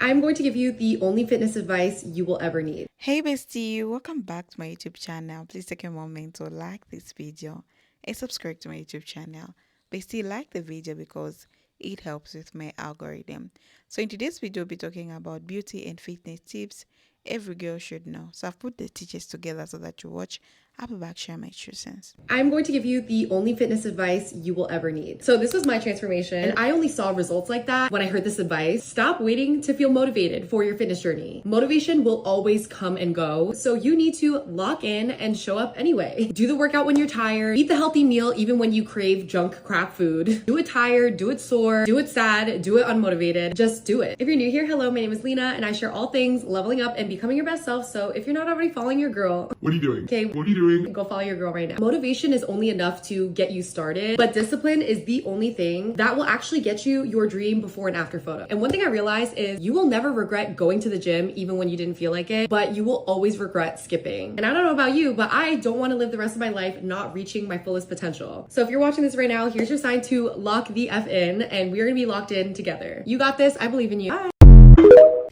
I'm going to give you the only fitness advice you will ever need. Hey bestie, welcome back to my YouTube channel. Please take a moment to like this video and subscribe to my YouTube channel. Bestie, like the video because it helps with my algorithm. So in today's video, we'll be talking about beauty and fitness tips every girl should know. So I've put the teachers together so that you watch. I'll be back sharing my true sense. I'm going to give you the only fitness advice you will ever need. So this was my transformation, and I only saw results like that when I heard this advice. Stop waiting to feel motivated for your fitness journey. Motivation will always come and go, so you need to lock in and show up anyway. Do the workout when you're tired, eat the healthy meal even when you crave junk crap food. Do it tired, do it sore, do it sad, do it unmotivated. Just do it. If you're new here, hello, my name is Lena, and I share all things leveling up and becoming your best self. So if you're not already following your girl, what are you doing? Okay, what are you doing? Go follow your girl right now. Motivation is only enough to get you started, but discipline is the only thing that will actually get you your dream before and after photo. And one thing I realized is you will never regret going to the gym even when you didn't feel like it, but you will always regret skipping. And I don't know about you, but I don't want to live the rest of my life not reaching my fullest potential. So if you're watching this right now, here's your sign to lock the F in, and we're gonna be locked in together. You got this. I believe in you. Bye.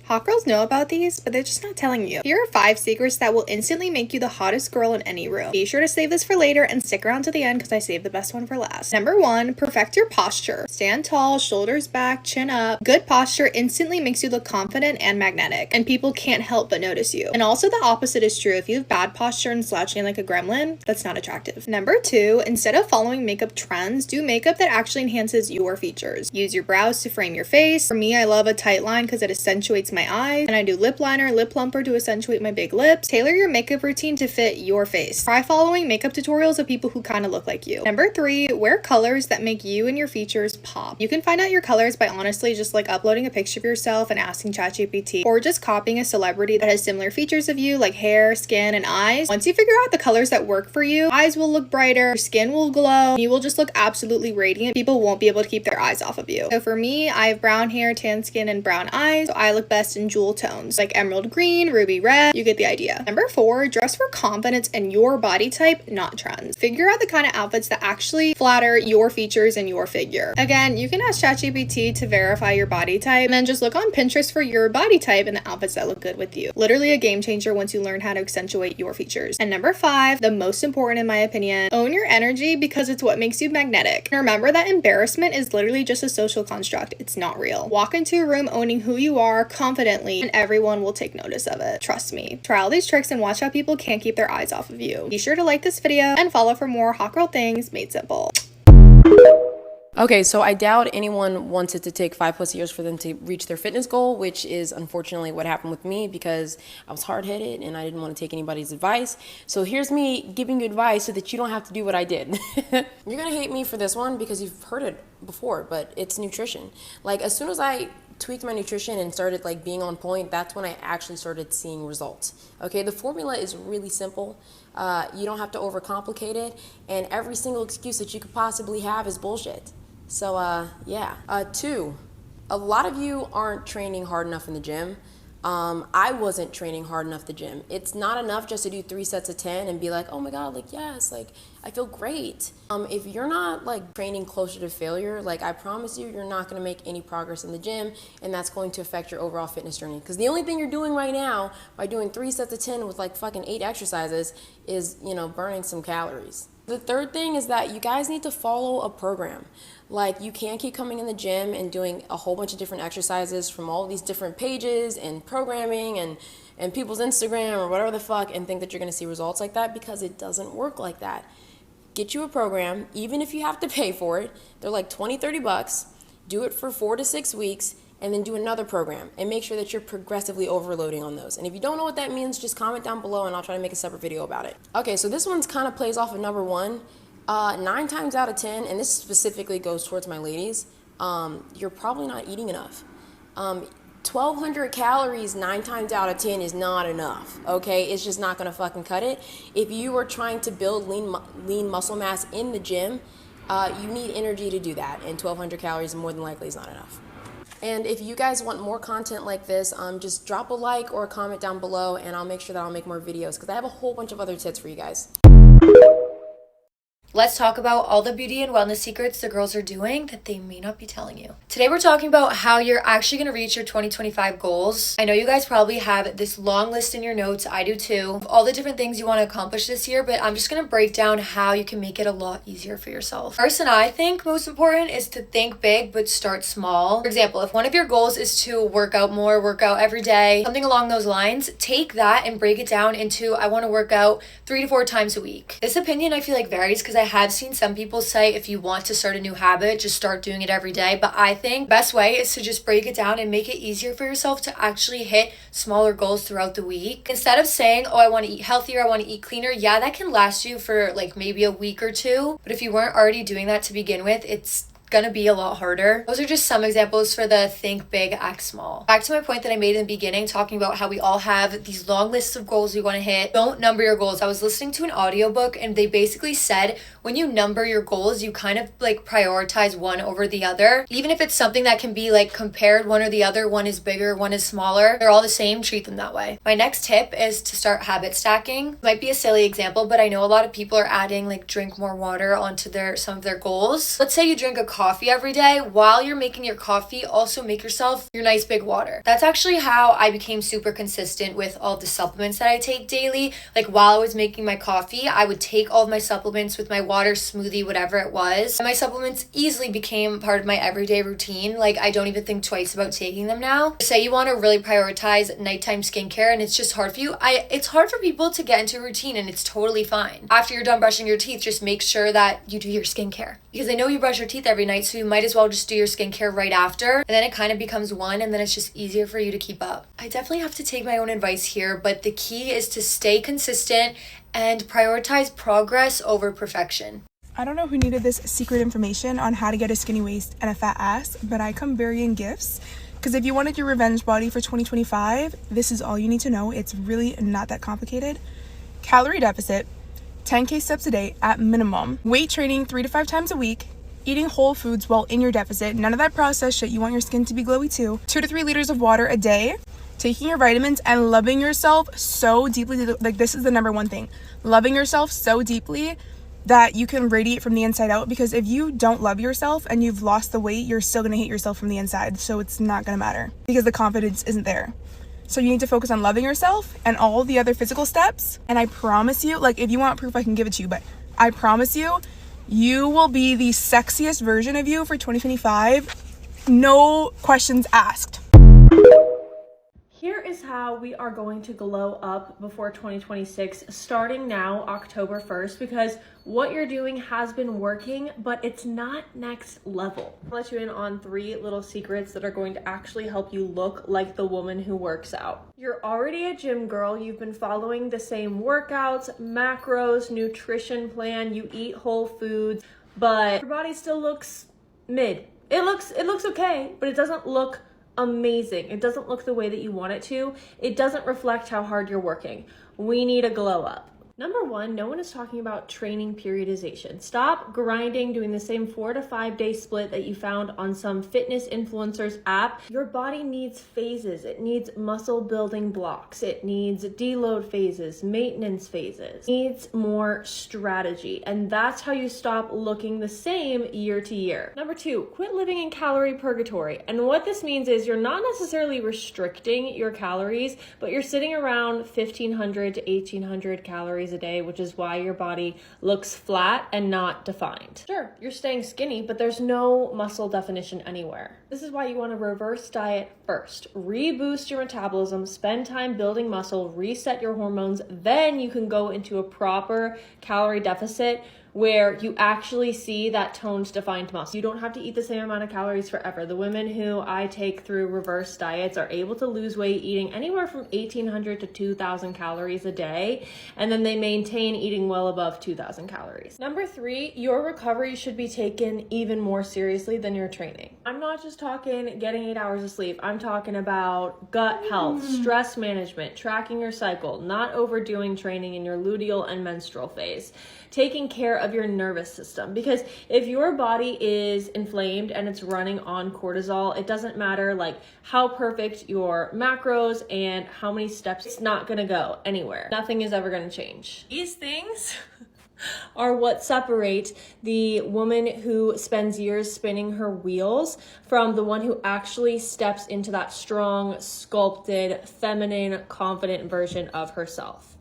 Hot girls know about these, but they're just not telling you. Here are 5 secrets that will instantly make you the hottest girl in any room. Be sure to save this for later and stick around to the end because I saved the best one for last. Number 1, perfect your posture. Stand tall, shoulders back, chin up. Good posture instantly makes you look confident and magnetic, and people can't help but notice you. And also the opposite is true. If you have bad posture and slouching like a gremlin, that's not attractive. Number 2, instead of following makeup trends, do makeup that actually enhances your features. Use your brows to frame your face. For me, I love a tight line because it accentuates my eyes, and I do lip liner, lip plumper to accentuate my big lips. Tailor your makeup routine to fit your face. Try following makeup tutorials of people who kind of look like you. Number 3, wear colors that make you and your features pop. You can find out your colors by honestly just like uploading a picture of yourself and asking ChatGPT, or just copying a celebrity that has similar features of you like hair, skin, and eyes. Once you figure out the colors that work for you, eyes will look brighter, your skin will glow, and you will just look absolutely radiant. People won't be able to keep their eyes off of you. So for me, I have brown hair, tan skin, and brown eyes, so I look best in jewel tones like emerald green, ruby red. You get the idea. Number 4, dress for confidence and your body type, not trends. Figure out the kind of outfits that actually flatter your features and your figure. Again, you can ask ChatGPT to verify your body type, and then just look on Pinterest for your body type and the outfits that look good with you. Literally a game changer once you learn how to accentuate your features. And number 5, the most important in my opinion, own your energy because it's what makes you magnetic. And remember that embarrassment is literally just a social construct. It's not real. Walk into a room owning who you are confidently, and everyone will take notice of it. Trust me. Try all these tricks and watch how people can't keep their eyes off of you. Be sure to like this video and follow for more hot girl things made simple. Okay, so I doubt anyone wants it to take 5+ years for them to reach their fitness goal, which is unfortunately what happened with me because I was hard-headed and I didn't want to take anybody's advice. So here's me giving you advice so that you don't have to do what I did. You're gonna hate me for this one because you've heard it before, but it's nutrition. Like as soon as I tweaked my nutrition and started like being on point, that's when I actually started seeing results. Okay, the formula is really simple. You don't have to overcomplicate it, and every single excuse that you could possibly have is bullshit. So yeah. 2, a lot of you aren't training hard enough in the gym. I wasn't training hard enough in the gym. It's not enough just to do 3 sets of 10 and be like, oh my God, like, yes, like, I feel great. If you're not like training closer to failure, like I promise you, you're not gonna make any progress in the gym, and that's going to affect your overall fitness journey. Because the only thing you're doing right now by doing 3 sets of 10 with like fucking 8 exercises is, you know, burning some calories. The 3rd thing is that you guys need to follow a program. Like you can't keep coming in the gym and doing a whole bunch of different exercises from all these different pages and programming and people's Instagram or whatever the fuck and think that you're gonna see results like that, because it doesn't work like that. Get you a program, even if you have to pay for it. They're like 20, 30 bucks. Do it for 4 to 6 weeks and then do another program and make sure that you're progressively overloading on those. And if you don't know what that means, just comment down below and I'll try to make a separate video about it. Okay, so this one's kind of plays off of number 1. 9 times out of 10, and this specifically goes towards my ladies, you're probably not eating enough. 1,200 calories 9 times out of 10 is not enough, okay? It's just not gonna fucking cut it. If you are trying to build lean muscle mass in the gym, you need energy to do that, and 1,200 calories more than likely is not enough. And if you guys want more content like this, just drop a like or a comment down below, and I'll make sure that I'll make more videos because I have a whole bunch of other tips for you guys. let's talk about all the beauty and wellness secrets the girls are doing that they may not be telling you. Today we're talking about how you're actually going to reach your 2025 goals. I know you guys probably have this long list in your notes, I do too, of all the different things you want to accomplish this year, but I'm just going to break down how you can make it a lot easier for yourself. First, and I think most important, is to think big but start small. For example, if one of your goals is to work out more, work out every day, something along those lines, take that and break it down into, I want to work out 3 to 4 times a week. This opinion I feel like varies because I have seen some people say if you want to start a new habit, just start doing it every day. But I think best way is to just break it down and make it easier for yourself to actually hit smaller goals throughout the week. Instead of saying, oh, I want to eat healthier, I want to eat cleaner, yeah, that can last you for like maybe a week or two. But if you weren't already doing that to begin with, it's gonna be a lot harder. Those are just some examples for the think big, act small. Back to my point that I made in the beginning, talking about how we all have these long lists of goals we want to hit. Don't number your goals. I was listening to an audiobook and they basically said when you number your goals, you kind of like prioritize one over the other. Even if it's something that can be like compared one or the other, one is bigger, one is smaller, they're all the same, treat them that way. My next tip is to start habit stacking. It might be a silly example, but I know a lot of people are adding like drink more water onto some of their goals. Let's say you drink a coffee every day. While you're making your coffee, also make yourself your nice big water. That's actually how I became super consistent with all the supplements that I take daily. Like while I was making my coffee, I would take all of my supplements with my water, smoothie, whatever it was. And my supplements easily became part of my everyday routine. Like I don't even think twice about taking them now. Say you want to really prioritize nighttime skincare and it's just hard for you. It's hard for people to get into a routine and it's totally fine. After you're done brushing your teeth, just make sure that you do your skincare. Because I know you brush your teeth every night, so you might as well just do your skincare right after. And then it kind of becomes one and then it's just easier for you to keep up. I definitely have to take my own advice here, but the key is to stay consistent and prioritize progress over perfection. I don't know who needed this secret information on how to get a skinny waist and a fat ass, but I come bearing gifts. Because if you wanted your revenge body for 2025, this is all you need to know. It's really not that complicated. Calorie deficit, 10K steps a day at minimum. Weight training 3 to 5 times a week. Eating whole foods while in your deficit. None of that processed shit. You want your skin to be glowy too. 2 to 3 liters of water a day. Taking your vitamins and loving yourself so deeply. Like this is the number one thing. Loving yourself so deeply that you can radiate from the inside out, because if you don't love yourself and you've lost the weight, you're still gonna hate yourself from the inside, so it's not gonna matter because the confidence isn't there. So you need to focus on loving yourself and all the other physical steps, and I promise you, like if you want proof I can give it to you, but I promise you, you will be the sexiest version of you for 2025, no questions asked. Here is how we are going to glow up before 2026, starting now, October 1st, because what you're doing has been working, but it's not next level. I'll let you in on 3 little secrets that are going to actually help you look like the woman who works out. You're already a gym girl. You've been following the same workouts, macros, nutrition plan. You eat whole foods, but your body still looks mid. It looks okay, but it doesn't look amazing. It doesn't look the way that you want it to. It doesn't reflect how hard you're working. We need a glow up. Number 1, no one is talking about training periodization. Stop grinding, doing the same 4 to 5 day split that you found on some fitness influencers app. Your body needs phases. It needs muscle building blocks. It needs deload phases, maintenance phases. It needs more strategy. And that's how you stop looking the same year to year. Number 2, quit living in calorie purgatory. And what this means is you're not necessarily restricting your calories, but you're sitting around 1,500 to 1,800 calories a day, which is why your body looks flat and not defined. Sure, you're staying skinny, but there's no muscle definition anywhere. This is why you want to reverse diet first. Reboost your metabolism, spend time building muscle, reset your hormones, then you can go into a proper calorie deficit where you actually see that toned, defined muscle. You don't have to eat the same amount of calories forever. The women who I take through reverse diets are able to lose weight eating anywhere from 1,800 to 2,000 calories a day, and then they maintain eating well above 2,000 calories. Number 3, your recovery should be taken even more seriously than your training. I'm not just talking getting 8 hours of sleep. I'm talking about gut health, stress management, tracking your cycle, not overdoing training in your luteal and menstrual phase, taking care of your nervous system. Because if your body is inflamed and it's running on cortisol, it doesn't matter like how perfect your macros and how many steps, it's not gonna go anywhere. Nothing is ever gonna change. These things are what separate the woman who spends years spinning her wheels from the one who actually steps into that strong, sculpted, feminine, confident version of herself.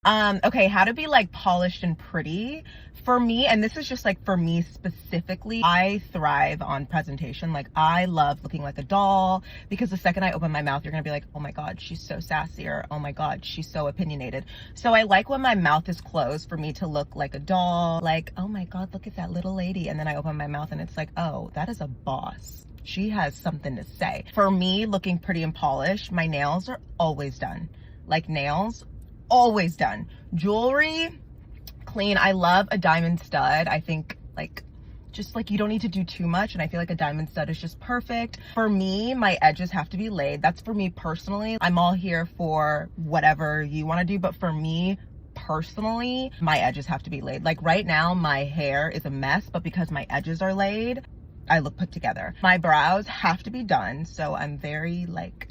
Okay, how to be like polished and pretty. For me, and this is just like for me specifically, I thrive on presentation. Like I love looking like a doll because the second I open my mouth, you're gonna be like, oh my God, she's so sassy, or oh my God, she's so opinionated. So I like when my mouth is closed for me to look like a doll, like, oh my God, look at that little lady. And then I open my mouth and it's like, oh, that is a boss. She has something to say. For me, looking pretty and polished, my nails are always done. Like nails, always done. Jewelry, clean. I love a diamond stud. I think like just like you don't need to do too much, and I feel like a diamond stud is just perfect. For me, my edges have to be laid. That's for me personally. I'm all here for whatever you want to do, but for me personally, my edges have to be laid. Like right now my hair is a mess, but because my edges are laid, I look put together. My brows have to be done, so I'm very like,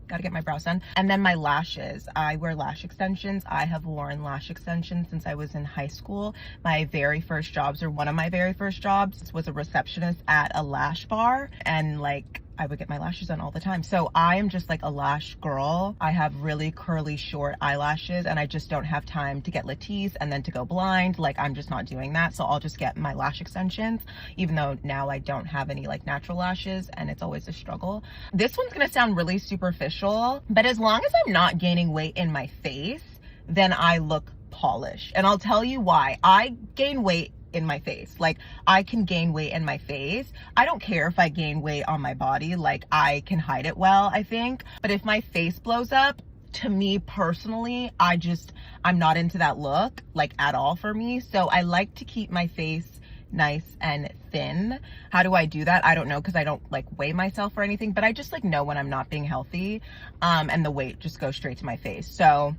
gotta get my brows done. And then my lashes, I wear lash extensions. I have worn lash extensions since I was in high school. My very first jobs, or one of my very first jobs, was a receptionist at a lash bar, and like I would get my lashes done all the time. So I am just like a lash girl. I have really curly short eyelashes, and I just don't have time to get Latisse and then to go blind. Like I'm just not doing that. So I'll just get my lash extensions, even though now I don't have any like natural lashes, and it's always a struggle. This one's gonna sound really superficial, but as long as I'm not gaining weight in my face, then I look polished. And I'll tell you why. I gain weight in my face. Like I can gain weight in my face. I don't care if I gain weight on my body. Like I can hide it well, I think. But if my face blows up, to me personally, I'm not into that look like at all for me. So I like to keep my face nice and thin. How do I do that? I don't know, because I don't like weigh myself or anything, but I just like know when I'm not being healthy, and the weight just goes straight to my face. So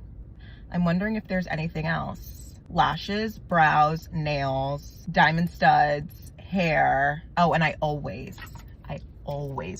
I'm wondering if there's anything else. Lashes, brows, nails, diamond studs, hair. Oh, and I always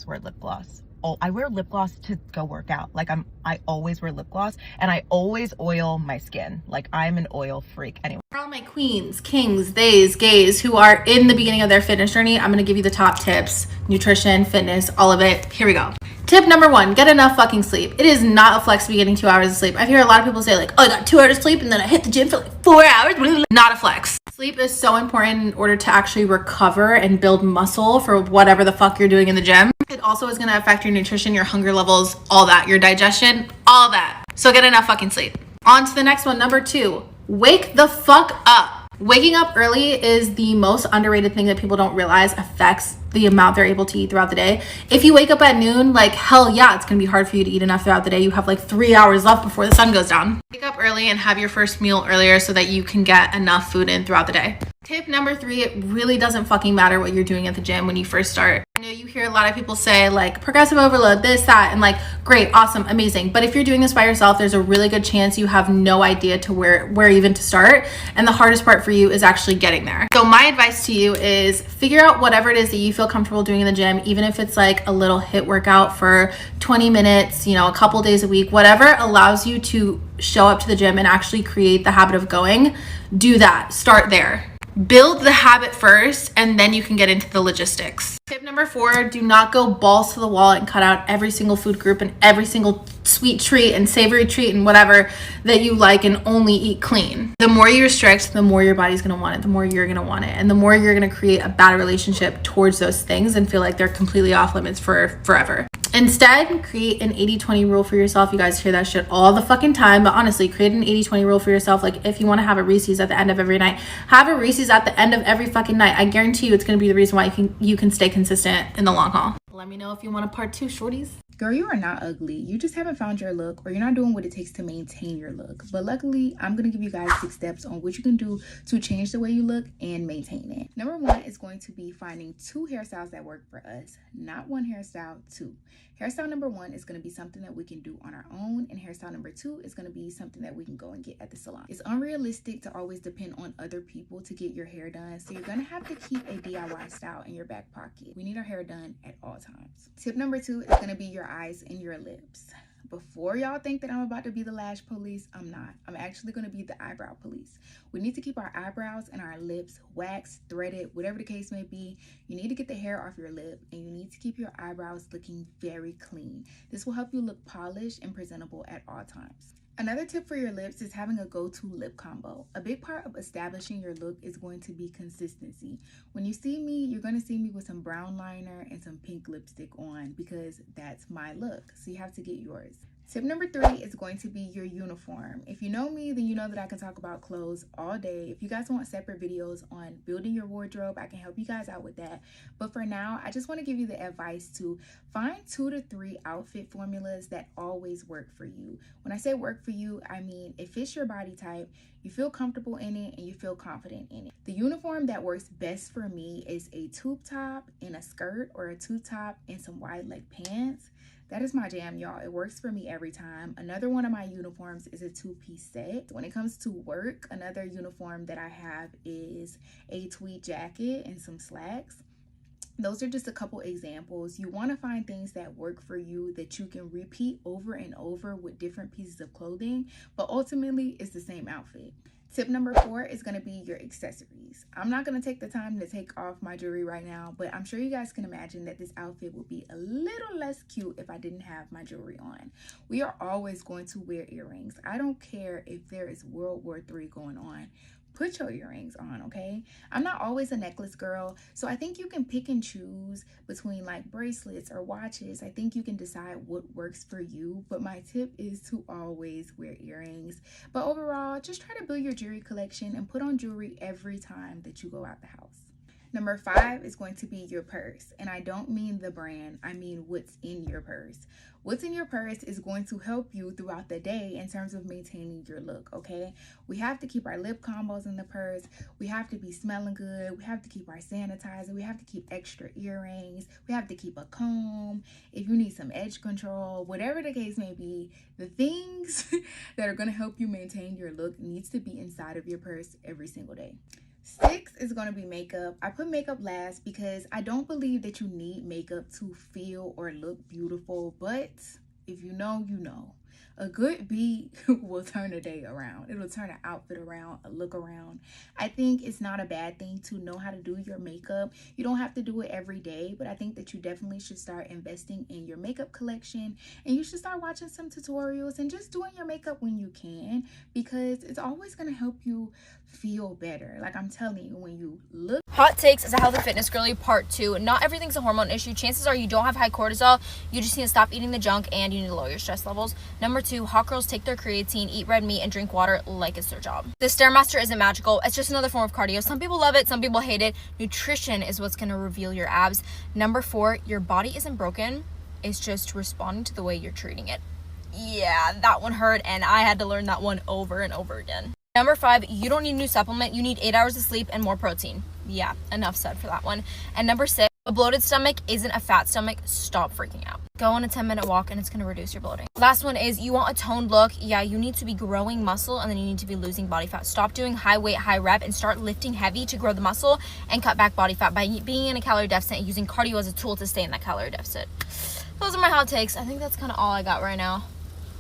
wear lip gloss. Oh, I wear lip gloss to go work out. Like I always wear lip gloss, and I always oil my skin. Like I'm an oil freak anyway. For all my queens, kings, theys, gays who are in the beginning of their fitness journey, I'm gonna give you the top tips: nutrition, fitness, all of it. Here we go. Tip number 1, get enough fucking sleep. It is not a flex to be getting 2 hours of sleep. I hear a lot of people say like, oh, I got 2 hours of sleep and then I hit the gym for like 4 hours. Not a flex. Sleep is so important in order to actually recover and build muscle for whatever the fuck you're doing in the gym. It also is gonna affect your nutrition, your hunger levels, all that, your digestion, all that. So get enough fucking sleep. On to the next one, number 2, wake the fuck up. Waking up early is the most underrated thing that people don't realize affects the amount they're able to eat throughout the day. If you wake up at noon, like hell yeah, it's gonna be hard for you to eat enough throughout the day. You have like 3 hours left before the sun goes down. Wake up early and have your first meal earlier so that you can get enough food in throughout the day. Tip number 3, it really doesn't fucking matter what you're doing at the gym when you first start. I know you hear a lot of people say like progressive overload, this, that, and like great, awesome, amazing. But if you're doing this by yourself, there's a really good chance you have no idea to where even to start. And the hardest part for you is actually getting there. So my advice to you is figure out whatever it is that you feel comfortable doing in the gym, even if it's like a little HIIT workout for 20 minutes, you know, a couple days a week, whatever allows you to show up to the gym and actually create the habit of going. Do that. Start there. Build the habit first, and then you can get into the logistics. Tip number 4, do not go balls to the wall and cut out every single food group and every single sweet treat and savory treat and whatever that you like and only eat clean. The more you restrict, the more your body's gonna want it, the more you're gonna want it, and the more you're gonna create a bad relationship towards those things and feel like they're completely off limits for forever. Instead, create an 80-20 rule for yourself. You guys hear that shit all the fucking time, but honestly, create an 80-20 rule for yourself. Like if you want to have a Reese's at the end of every night, have a Reese's at the end of every fucking night. I guarantee you it's going to be the reason why you can stay consistent in the long haul. Let me know if you want a part 2, shorties. Girl, you are not ugly. You just haven't found your look, or you're not doing what it takes to maintain your look. But luckily, I'm going to give you guys 6 steps on what you can do to change the way you look and maintain it. Number 1 is going to be finding 2 hairstyles that work for us. Not 1 hairstyle, 2. Hairstyle number 1 is going to be something that we can do on our own, and hairstyle number 2 is going to be something that we can go and get at the salon. It's unrealistic to always depend on other people to get your hair done, so you're going to have to keep a DIY style in your back pocket. We need our hair done at all times. Tip number 2 is going to be your eyes and your lips. before y'all think that I'm about to be the lash police, I'm not. I'm actually going to be the eyebrow police. We need to keep our eyebrows and our lips waxed, threaded, whatever the case may be. You need to get the hair off your lip, and you need to keep your eyebrows looking very clean. This will help you look polished and presentable at all times. Another tip for your lips is having a go-to lip combo. A big part of establishing your look is going to be consistency. When you see me, you're going to see me with some brown liner and some pink lipstick on because that's my look. So you have to get yours. Tip number 3 is going to be your uniform. If you know me, then you know that I can talk about clothes all day. If you guys want separate videos on building your wardrobe, I can help you guys out with that. But for now, I just want to give you the advice to find 2 to 3 outfit formulas that always work for you. When I say work for you, I mean it fits your body type, you feel comfortable in it, and you feel confident in it. The uniform that works best for me is a tube top and a skirt, or a tube top and some wide leg pants. That is my jam, y'all. It works for me every time. Another one of my uniforms is a 2-piece set. When it comes to work, another uniform that I have is a tweed jacket and some slacks. Those are just a couple examples. You want to find things that work for you that you can repeat over and over with different pieces of clothing, but ultimately it's the same outfit. Tip number 4 is going to be your accessories. I'm not going to take the time to take off my jewelry right now, but I'm sure you guys can imagine that this outfit would be a little less cute if I didn't have my jewelry on. We are always going to wear earrings. I don't care if there is World War III going on. Put your earrings on, okay? I'm not always a necklace girl, so I think you can pick and choose between like bracelets or watches. I think you can decide what works for you, but my tip is to always wear earrings. But overall, just try to build your jewelry collection and put on jewelry every time that you go out the house. Number 5 is going to be your purse. And I don't mean the brand, I mean what's in your purse. What's in your purse is going to help you throughout the day in terms of maintaining your look, okay? We have to keep our lip combos in the purse. We have to be smelling good. We have to keep our sanitizer. We have to keep extra earrings. We have to keep a comb. If you need some edge control, whatever the case may be, the things that are going to help you maintain your look needs to be inside of your purse every single day. 6 is going to be makeup. I put makeup last because I don't believe that you need makeup to feel or look beautiful, but if you know, you know. A good beat will turn a day around. It'll turn an outfit around, a look around. I think it's not a bad thing to know how to do your makeup. You don't have to do it every day, but I think that you definitely should start investing in your makeup collection, and you should start watching some tutorials and just doing your makeup when you can, because it's always going to help you feel better. Like I'm telling you, when you look. Hot takes as a health and fitness girly part 2. Not everything's a hormone issue. Chances are you don't have high cortisol. You just need to stop eating the junk, and you need to lower your stress levels. Number 2, hot girls take their creatine, eat red meat, and drink water like it's their job. The Stairmaster isn't magical. It's just another form of cardio. Some people love it, some people hate it. Nutrition is what's going to reveal your abs. Number 4, your body isn't broken. It's just responding to the way you're treating it. Yeah, that one hurt, and I had to learn that one over and over again. Number 5, you don't need a new supplement. You need 8 hours of sleep and more protein. Yeah, enough said for that one. And number 6, a bloated stomach isn't a fat stomach. Stop freaking out. Go on a 10-minute walk and it's going to reduce your bloating. Last one is, you want a toned look. Yeah, you need to be growing muscle, and then you need to be losing body fat. Stop doing high weight, high rep, and start lifting heavy to grow the muscle and cut back body fat by being in a calorie deficit and using cardio as a tool to stay in that calorie deficit. Those are my hot takes. I think that's kind of all I got right now.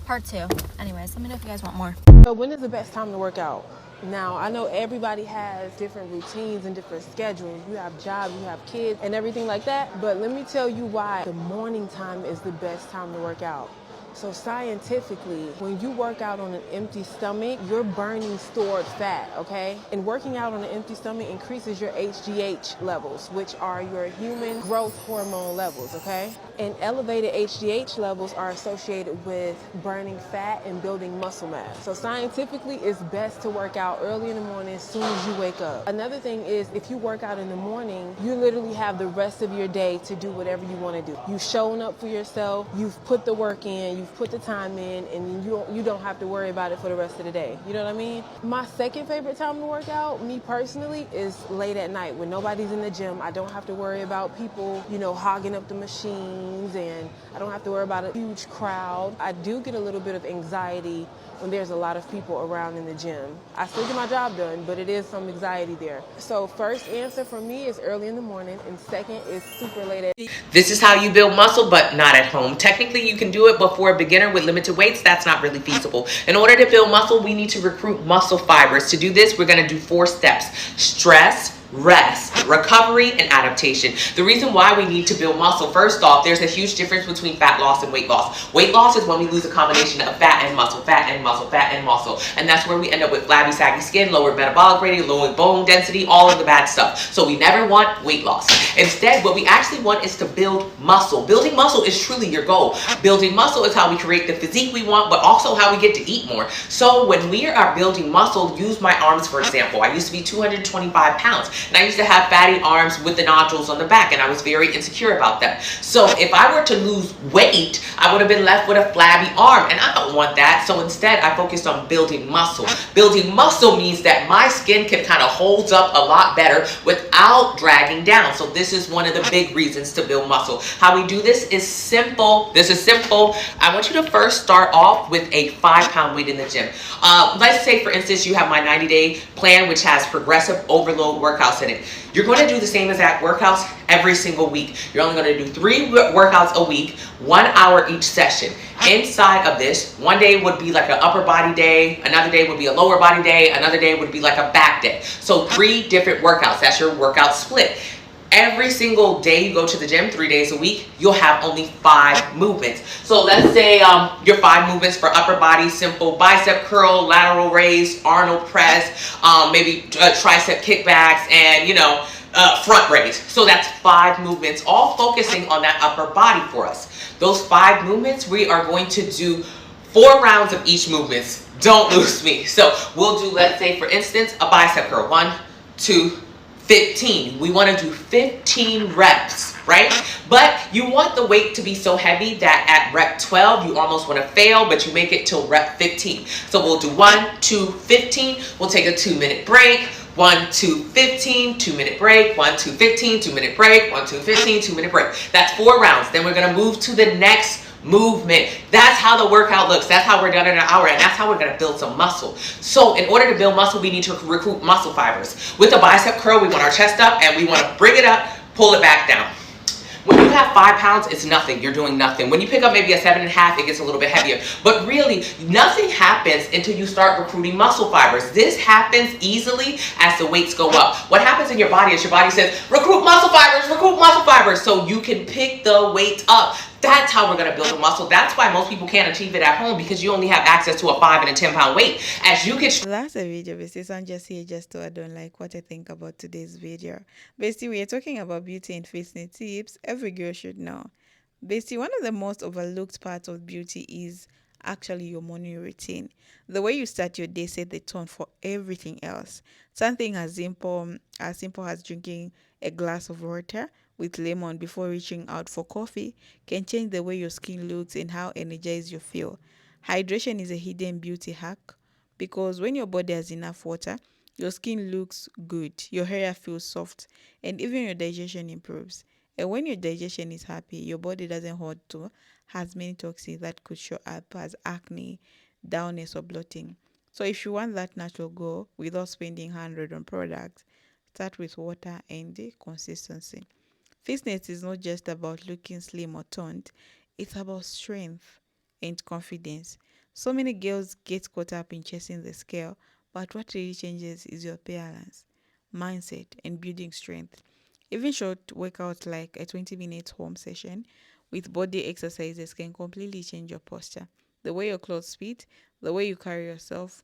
Part 2. Anyways, let me know if you guys want more. So when is the best time to work out? Now, I know everybody has different routines and different schedules. You have jobs, you have kids, and everything like that. But let me tell you why the morning time is the best time to work out. So scientifically, when you work out on an empty stomach, you're burning stored fat, okay? And working out on an empty stomach increases your HGH levels, which are your human growth hormone levels, okay? And elevated HGH levels are associated with burning fat and building muscle mass. So scientifically, it's best to work out early in the morning as soon as you wake up. Another thing is, if you work out in the morning, you literally have the rest of your day to do whatever you want to do. You've shown up for yourself, you've put the work in, you've put the time in, and you don't have to worry about it for the rest of the day. You know what I mean? My second favorite time to work out, me personally, is late at night when nobody's in the gym. I don't have to worry about people, hogging up the machines, and I don't have to worry about a huge crowd. I do get a little bit of anxiety when there's a lot of people around in the gym. I still get my job done, but it is some anxiety there. So first answer for me is early in the morning, and second is super late at night. This is how you build muscle, but not at home. Technically, you can do it before a beginner with limited weights, that's not really feasible. In order to build muscle, we need to recruit muscle fibers. To do this, we're going to do 4 steps: stress, rest, recovery, and adaptation. The reason why we need to build muscle, first off, there's a huge difference between fat loss and weight loss. Weight loss is when we lose a combination of fat and muscle, fat and muscle, fat and muscle. And that's where we end up with flabby, saggy skin, lower metabolic rate, lower bone density, all of the bad stuff. So we never want weight loss. Instead, what we actually want is to build muscle. Building muscle is truly your goal. Building muscle is how we create the physique we want, but also how we get to eat more. So when we are building muscle, use my arms for example. I used to be 225 pounds. And I used to have fatty arms with the nodules on the back, and I was very insecure about them. So if I were to lose weight, I would have been left with a flabby arm, and I don't want that. So instead, I focused on building muscle. Building muscle means that my skin can kind of hold up a lot better without dragging down. So this is one of the big reasons to build muscle. How we do this is simple. This is simple. I want you to first start off with a 5-pound weight in the gym. Let's say, for instance, you have my 90-day plan, which has progressive overload workouts in it. You're going to do the same exact workouts every single week. You're only going to do 3 workouts a week, 1 hour each session. Inside of this, one day would be like an upper body day, another day would be a lower body day, another day would be like a back day. So 3 different workouts. That's your workout split. Every single day you go to the gym, 3 days a week, you'll have only 5 movements. So let's say your 5 movements for upper body: simple bicep curl, lateral raise, Arnold press, maybe tricep kickbacks, and front raise. So that's 5 movements, all focusing on that upper body for us. Those 5 movements, we are going to do 4 rounds of each movement. Don't lose me. So we'll do, let's say, for instance, a bicep curl. 1, 2, 15. We want to do 15 reps, right? But you want the weight to be so heavy that at rep 12, you almost want to fail, but you make it till rep 15. So we'll do 1, 2, 15. We'll take a 2-minute break. 1, 2, 15, 2-minute break. 1, 2, 15, 2-minute break. 1, 2, 15, 2-minute break. That's 4 rounds. Then we're going to move to the next movement. That's how the workout looks. That's how we're done in an hour, and that's how we're going to build some muscle. So in order to build muscle, we need to recruit muscle fibers. With a bicep curl, we want our chest up, and we want to bring it up, pull it back down. When you have 5 pounds, it's nothing. You're doing nothing. When you pick up maybe a 7.5, it gets a little bit heavier. But really, nothing happens until you start recruiting muscle fibers. This happens easily as the weights go up. What happens in your body is your body says, recruit muscle fibers, recruit muscle fibers, so you can pick the weight up. That's how we're going to build a muscle. That's why most people can't achieve it at home, because you only have access to a 5 and a 10-pound weight. As you get... That's the video, besties. I'm just here just to add on like what I think about today's video. Basically, we are talking about beauty and fitness tips every girl should know. Basically, one of the most overlooked parts of beauty is actually your morning routine. The way you start your day set the tone for everything else. Something as simple as drinking a glass of water with lemon before reaching out for coffee can change the way your skin looks and how energized you feel. Hydration is a hidden beauty hack, because when your body has enough water, your skin looks good, your hair feels soft, and even your digestion improves. And when your digestion is happy, your body doesn't hold to as many toxins that could show up as acne, dullness, or bloating. So if you want that natural glow without spending 100 on products, start with water and consistency. Fitness is not just about looking slim or toned, it's about strength and confidence. So many girls get caught up in chasing the scale, but what really changes is your appearance, mindset, and building strength. Even short workouts like a 20-minute home session with body exercises can completely change your posture, the way your clothes fit, the way you carry yourself.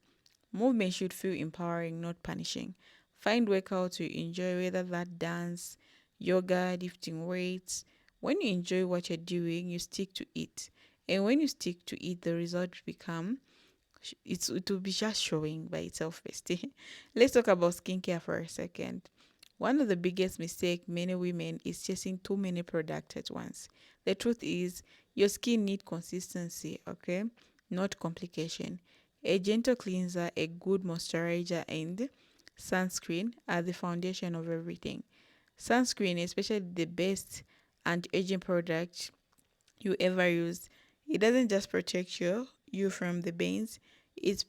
Movement should feel empowering, not punishing. Find workouts you enjoy, whether that dance, yoga, lifting weights. When you enjoy what you're doing, you stick to it. And when you stick to it, the results become it will be just showing by itself, bestie. Let's talk about skincare for a second. One of the biggest mistakes many women is chasing too many products at once. The truth is, your skin needs consistency, okay? Not complication. A gentle cleanser, a good moisturizer, and sunscreen are the foundation of everything. Sunscreen, especially the best anti-aging product you ever use, it doesn't just protect you from the burns, it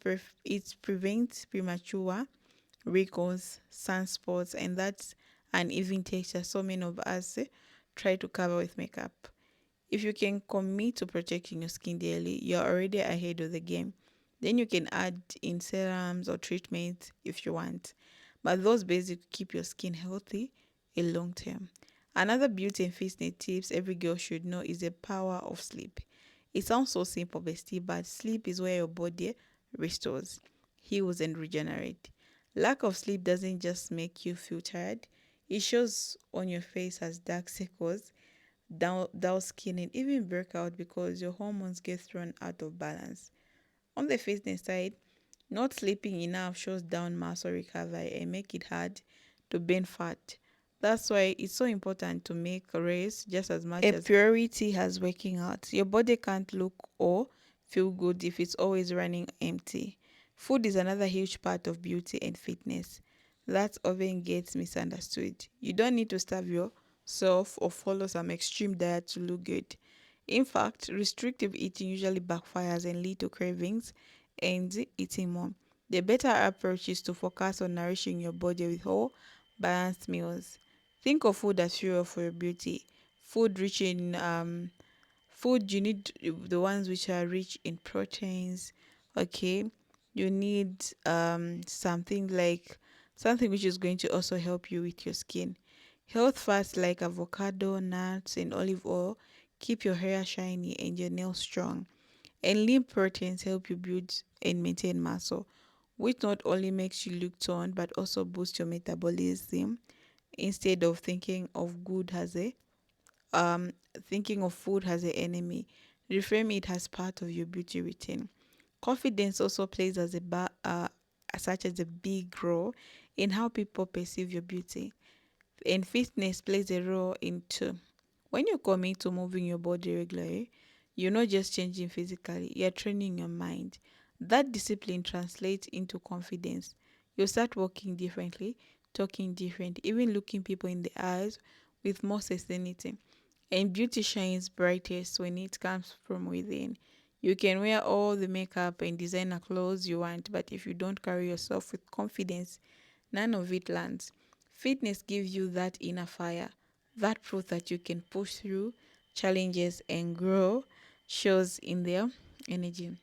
prevents premature wrinkles, sunspots, and that's uneven texture so many of us try to cover with makeup. If you can commit to protecting your skin daily, you're already ahead of the game. Then you can add in serums or treatments if you want. But those basics keep your skin healthy in long term. Another beauty and fitness tips every girl should know is the power of sleep. It sounds so simple, bestie, but sleep is where your body restores, heals, and regenerates. Lack of sleep doesn't just make you feel tired, it shows on your face as dark circles, dull skin, and even breakout because your hormones get thrown out of balance. On the fitness side, not sleeping enough shows down muscle recovery and make it hard to burn fat. That's why it's so important to make rest just as much a priority as working out. Your body can't look or feel good if it's always running empty. Food is another huge part of beauty and fitness that often gets misunderstood. You don't need to starve yourself or follow some extreme diet to look good. In fact, restrictive eating usually backfires and lead to cravings and eating more. The better approach is to focus on nourishing your body with whole, balanced meals. Think of food as fuel for your beauty. Food rich in food you need the ones which are rich in proteins. Okay, you need something which is going to also help you with your skin. Health fats like avocado, nuts, and olive oil keep your hair shiny and your nails strong. And lean proteins help you build and maintain muscle, which not only makes you look toned but also boosts your metabolism. Instead of um thinking of food as an enemy, reframe it as part of your beauty routine. Confidence also plays such as a big role in how people perceive your beauty, and fitness plays a role in too. When you commit to moving your body regularly, you're not just changing physically, you're training your mind. That discipline translates into confidence. You start walking differently, talking different, even looking people in the eyes with more certainty. And beauty shines brightest when it comes from within. You can wear all the makeup and designer clothes you want, but if you don't carry yourself with confidence, none of it lands. Fitness gives you that inner fire, that proof that you can push through challenges and grow shows in their energy.